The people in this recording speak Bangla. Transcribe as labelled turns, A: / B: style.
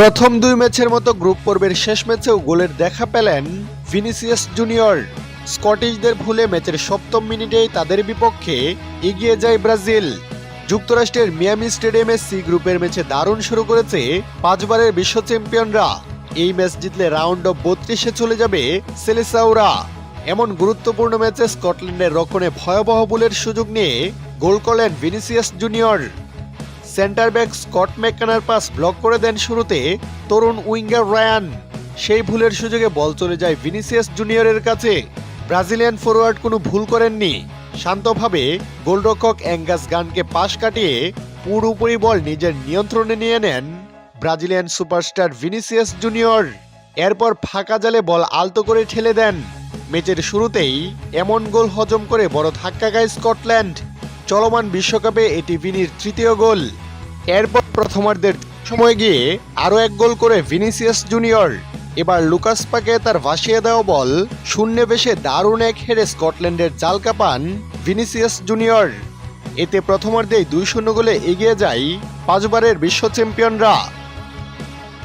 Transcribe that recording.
A: প্রথম দুই ম্যাচের মতো গ্রুপ পর্বের শেষ ম্যাচেও গোলের দেখা পেলেন ভিনিসিয়াস জুনিয়র। স্কটিশদের ভুলে ম্যাচের সপ্তম মিনিটেই তাদের বিপক্ষে এগিয়ে যায় ব্রাজিল। যুক্তরাষ্ট্রের মিয়ামি স্টেডিয়ামে সি গ্রুপের ম্যাচে দারুণ শুরু করেছে পাঁচবারের বিশ্ব চ্যাম্পিয়নরা। এই ম্যাচ জিতলে রাউন্ড অফ 32-এ চলে যাবে সেলেসাওরা। এমন গুরুত্বপূর্ণ ম্যাচে স্কটল্যান্ডের রক্ষণে ভয়াবহ ভুলের সুযোগ নিয়ে গোল করলেন Vinicius Junior. Centre back Scott ম্যাককানার পাস ব্লক করে দেন শুরুতে তরুণ উইঙ্গার রায়ান। সেই ভুলের সুযোগে বল চলে যায় ভিনিসিয়াস জুনিয়রের কাছে। ব্রাজিলিয়ান ফরোয়ার্ড কোনো ভুল করেননি, শান্তভাবে গোলরক্ষক অ্যাঙ্গাস গানকে পাশ কাটিয়ে পুরোপুরি বল নিজের নিয়ন্ত্রণে নিয়ে নেন ব্রাজিলিয়ান সুপারস্টার ভিনিসিয়াস জুনিয়র। এরপর ফাঁকা জালে বল আলতো করে ঠেলে দেন। ম্যাচের শুরুতেই এমন গোল হজম করে বড় ধাক্কা খায় স্কটল্যান্ড। চলমান বিশ্বকাপে এটি ভিনির তৃতীয় গোল। এরপর প্রথমার্ধের সময় গিয়ে আরও এক গোল করে ভিনিসিয়াস জুনিয়র। এবার লুকাস পাকে তার ভাসিয়ে দেওয়া বল শূন্যে ভেসে দারুণ এক হেডে স্কটল্যান্ডের জাল কাঁপান ভিনিসিয়াস জুনিয়র। এতে প্রথমার্ধেই 2-0 গোলে এগিয়ে যায় পাঁচবারের বিশ্ব চ্যাম্পিয়নরা।